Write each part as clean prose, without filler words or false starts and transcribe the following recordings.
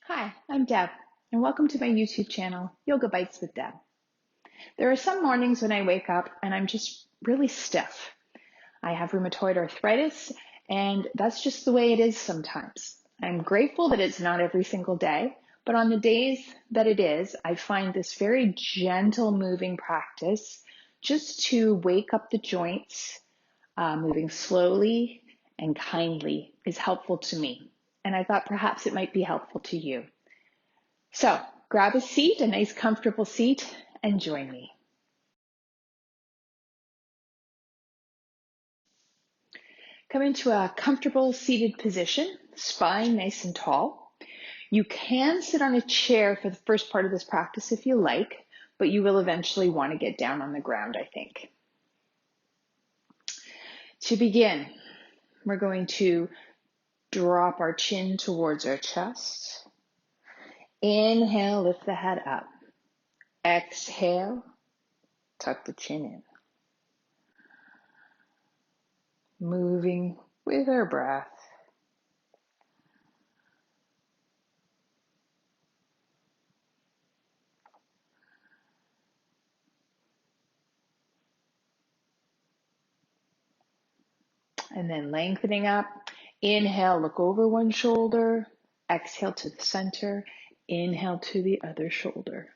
Hi, I'm Deb, and welcome to my YouTube channel, Yoga Bites with Deb. There are some mornings when I wake up and I'm just really stiff. I have rheumatoid arthritis, and that's just the way it is sometimes. I'm grateful that it's not every single day, but on the days that it is, I find this very gentle moving practice just to wake up the joints, moving slowly and kindly is helpful to me. And I thought perhaps it might be helpful to you. So grab a seat, a nice comfortable seat, and join me. Come into a comfortable seated position, spine nice and tall. You can sit on a chair for the first part of this practice if you like, but you will eventually want to get down on the ground, I think. To begin, we're going to drop our chin towards our chest. Inhale, lift the head up. Exhale, tuck the chin in. Moving with our breath. And then lengthening up. Inhale, look over one shoulder. Exhale to the center. Inhale to the other shoulder.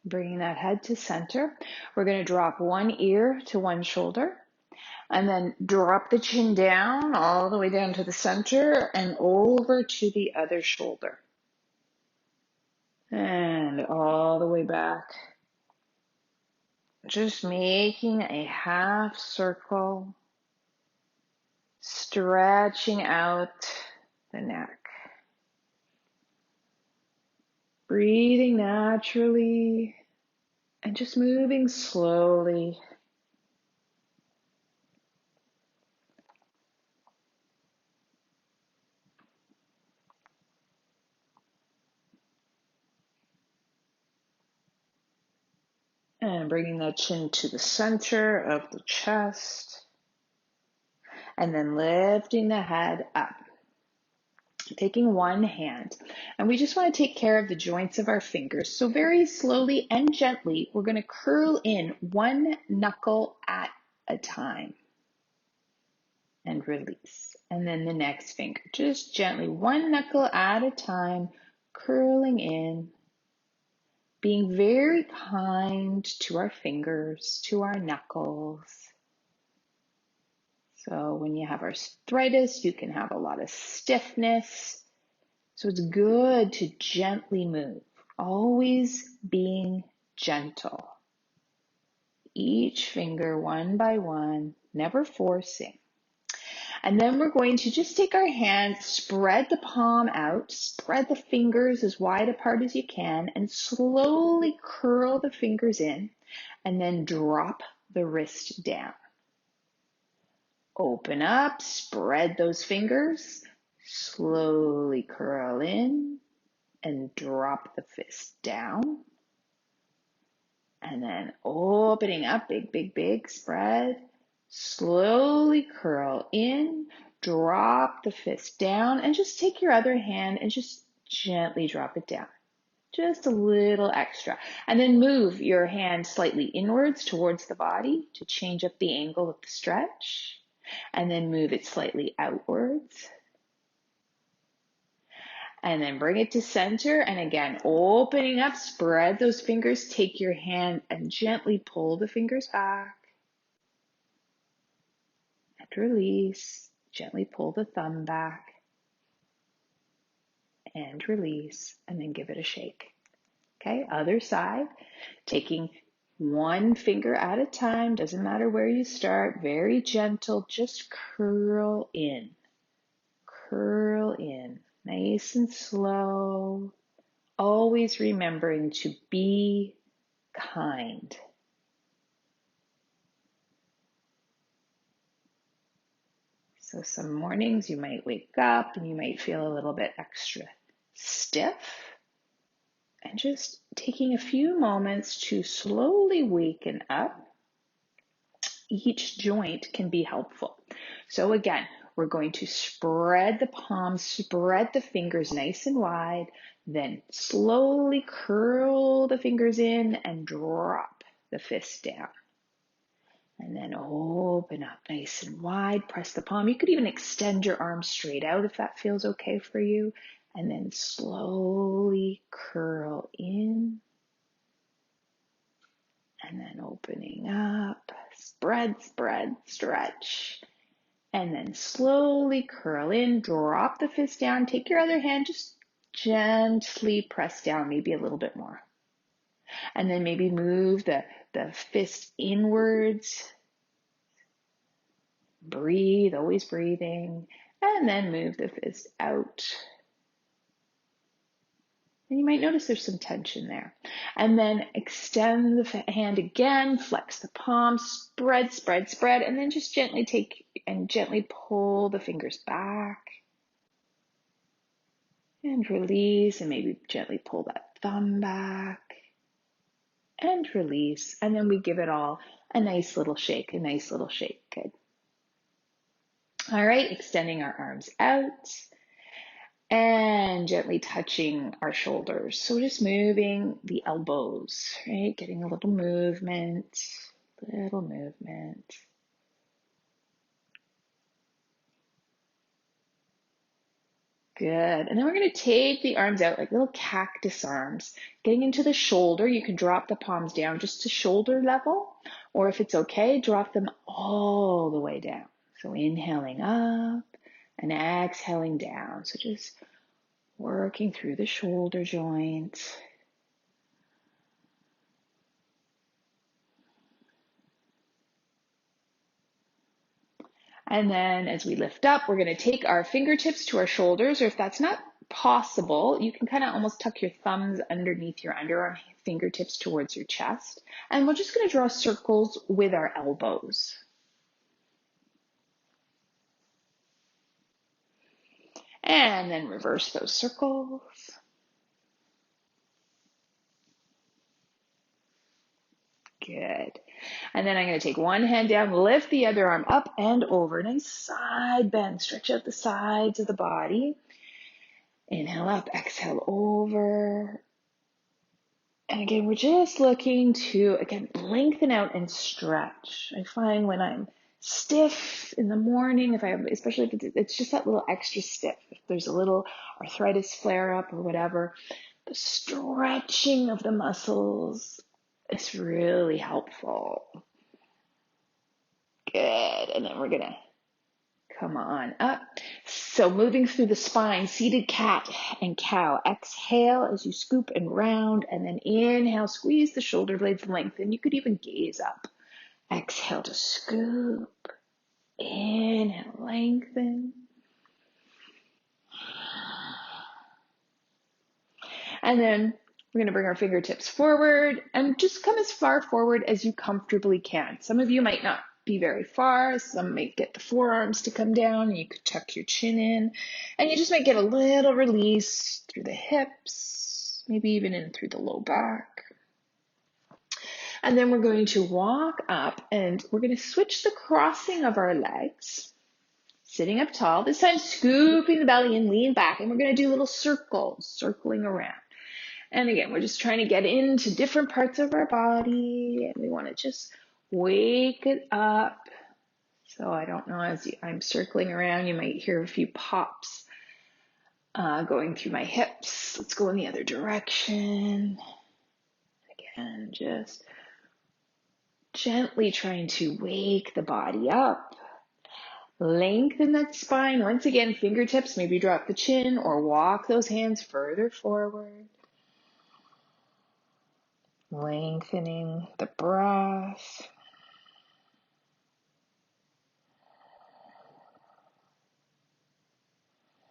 Bringing that head to center. We're going to drop one ear to one shoulder. And then drop the chin down all the way down to the center and over to the other shoulder. And all the way back. Just making a half circle, stretching out the neck. Breathing naturally and just moving slowly. And bringing that chin to the center of the chest. And then lifting the head up. Taking one hand. And we just want to take care of the joints of our fingers. So very slowly and gently, we're going to curl in one knuckle at a time. And release. And then the next finger. Just gently, one knuckle at a time, curling in. Being very kind to our fingers, to our knuckles. So when you have arthritis, you can have a lot of stiffness. So it's good to gently move, always being gentle. Each finger one by one, never forcing. And then we're going to just take our hands, spread the palm out, spread the fingers as wide apart as you can, and slowly curl the fingers in, and then drop the wrist down. Open up, spread those fingers, slowly curl in, and drop the fist down. And then opening up, big, big, big, spread. Slowly curl in, drop the fist down, and just take your other hand and just gently drop it down. Just a little extra. And then move your hand slightly inwards towards the body to change up the angle of the stretch. And then move it slightly outwards. And then bring it to center. And again, opening up, spread those fingers. Take your hand and gently pull the fingers back. Release, gently pull the thumb back and release, and then give it a shake. Okay, other side, taking one finger at a time, doesn't matter where you start, very gentle, just curl in, nice and slow, always remembering to be kind. So some mornings you might wake up and you might feel a little bit extra stiff. And just taking a few moments to slowly waken up each joint can be helpful. So again, we're going to spread the palms, spread the fingers nice and wide, then slowly curl the fingers in and drop the fist down. And then open up nice and wide, press the palm. You could even extend your arms straight out if that feels okay for you. And then slowly curl in. And then opening up, spread, spread, stretch. And then slowly curl in, drop the fist down. Take your other hand, just gently press down, maybe a little bit more. And then maybe move the fist inwards. Breathe, always breathing. And then move the fist out. And you might notice there's some tension there. And then extend the hand again, flex the palm, spread, spread, spread, and then just gently take and gently pull the fingers back. And release, and maybe gently pull that thumb back. And release, and then we give it all a nice little shake, a nice little shake. Good. All right, extending our arms out. And gently touching our shoulders. So just moving the elbows, right? Getting a little movement, little movement. Good. And then we're going to take the arms out like little cactus arms. Getting into the shoulder, you can drop the palms down just to shoulder level. Or if it's okay, drop them all the way down. So inhaling up and exhaling down. So just working through the shoulder joint. And then as we lift up, we're going to take our fingertips to our shoulders, or if that's not possible, you can kind of almost tuck your thumbs underneath your underarm, fingertips towards your chest. And we're just going to draw circles with our elbows. And then reverse those circles. Good. And then I'm going to take one hand down, lift the other arm up and over. Nice side bend. Stretch out the sides of the body. Inhale up, exhale over. And again, we're just looking to, again, lengthen out and stretch. I find when I'm stiff in the morning, especially if it's just that little extra stiff, if there's a little arthritis flare up or whatever, the stretching of the muscles is really helpful. Good. And then we're going to come on up. So moving through the spine, seated cat and cow. Exhale as you scoop and round, and then inhale, squeeze the shoulder blades, lengthen. You could even gaze up. Exhale to scoop. Inhale, lengthen. And then we're going to bring our fingertips forward and just come as far forward as you comfortably can. Some of you might not be very far. Some might get the forearms to come down, and you could tuck your chin in, and you just might get a little release through the hips, maybe even in through the low back. And then we're going to walk up, and we're going to switch the crossing of our legs, sitting up tall, this time scooping the belly in, lean back, and we're going to do little circles, circling around. And again, we're just trying to get into different parts of our body, and we want to just wake it up. So I don't know, I'm circling around, you might hear a few pops going through my hips. Let's go in the other direction. Again, just gently trying to wake the body up. Lengthen that spine. Once again, fingertips, maybe drop the chin or walk those hands further forward. Lengthening the breath.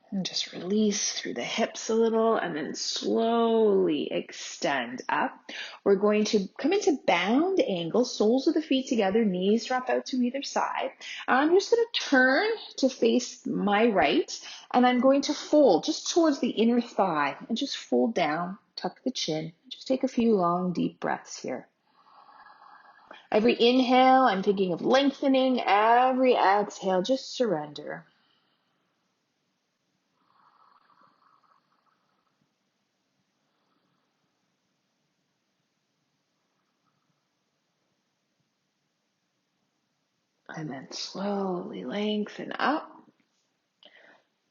And just release through the hips a little and then slowly extend up. We're going to come into bound angle, soles of the feet together, knees drop out to either side. I'm just going to turn to face my right, and I'm going to fold just towards the inner thigh and just fold down, tuck the chin. Just take a few long, deep breaths here. Every inhale, I'm thinking of lengthening. Every exhale, just surrender. And then slowly lengthen up.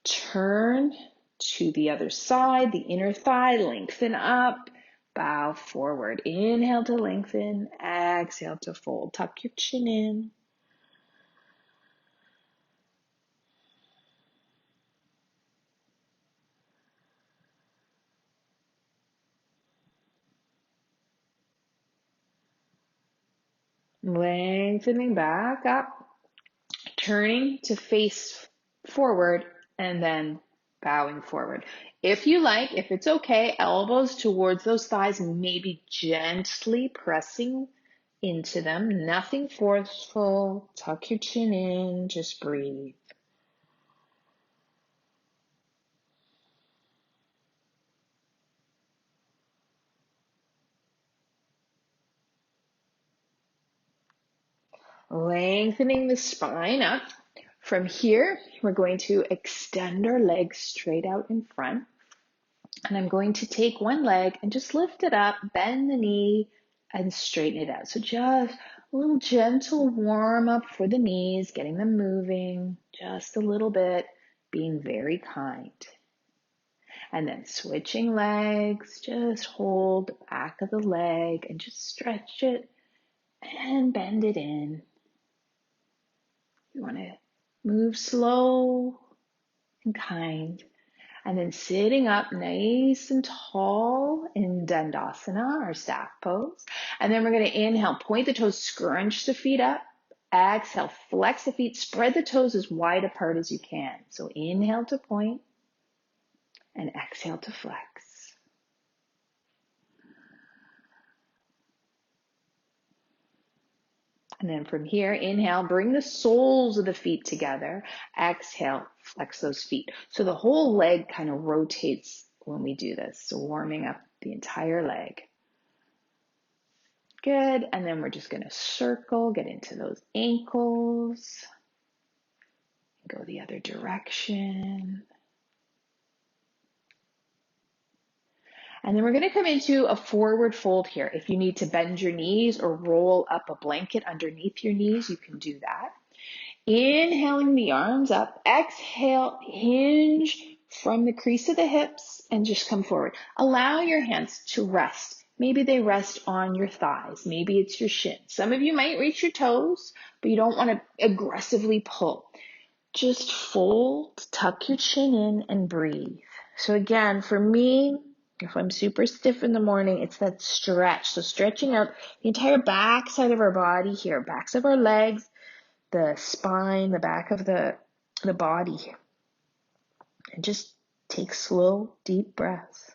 Turn to the other side, the inner thigh, lengthen up. Bow forward. Inhale to lengthen. Exhale to fold. Tuck your chin in. Lengthening back up. Turning to face forward and then bowing forward. If you like, if it's okay, elbows towards those thighs, maybe gently pressing into them. Nothing forceful. Tuck your chin in. Just breathe. Lengthening the spine up. From here, we're going to extend our legs straight out in front. And I'm going to take one leg and just lift it up, bend the knee, and straighten it out. So just a little gentle warm up for the knees, getting them moving just a little bit, being very kind. And then switching legs, just hold the back of the leg and just stretch it and bend it in. You want to move slow and kind. And then sitting up nice and tall in Dandasana, our staff pose. And then we're going to inhale, point the toes, scrunch the feet up. Exhale, flex the feet, spread the toes as wide apart as you can. So inhale to point and exhale to flex. And then from here, inhale, bring the soles of the feet together. Exhale, flex those feet. So the whole leg kind of rotates when we do this. So warming up the entire leg. Good. And then we're just going to circle, get into those ankles. Go the other direction. And then we're going to come into a forward fold here. If you need to bend your knees or roll up a blanket underneath your knees, you can do that. Inhaling the arms up. Exhale, hinge from the crease of the hips and just come forward. Allow your hands to rest. Maybe they rest on your thighs. Maybe it's your shin. Some of you might reach your toes, but you don't want to aggressively pull. Just fold, tuck your chin in, and breathe. So again, for me, if I'm super stiff in the morning, it's that stretch. So stretching out the entire back side of our body here, backs of our legs, the spine, the back of the body here. And just take slow, deep breaths.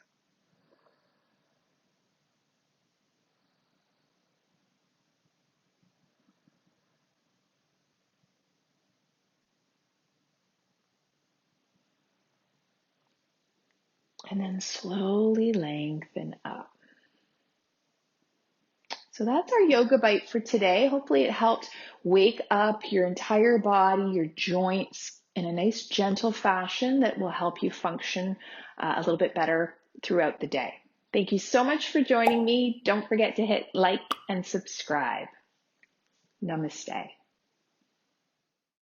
And then slowly lengthen up. So that's our yoga bite for today. Hopefully it helped wake up your entire body, your joints in a nice gentle fashion that will help you function a little bit better throughout the day. Thank you so much for joining me. Don't forget to hit like and subscribe. Namaste.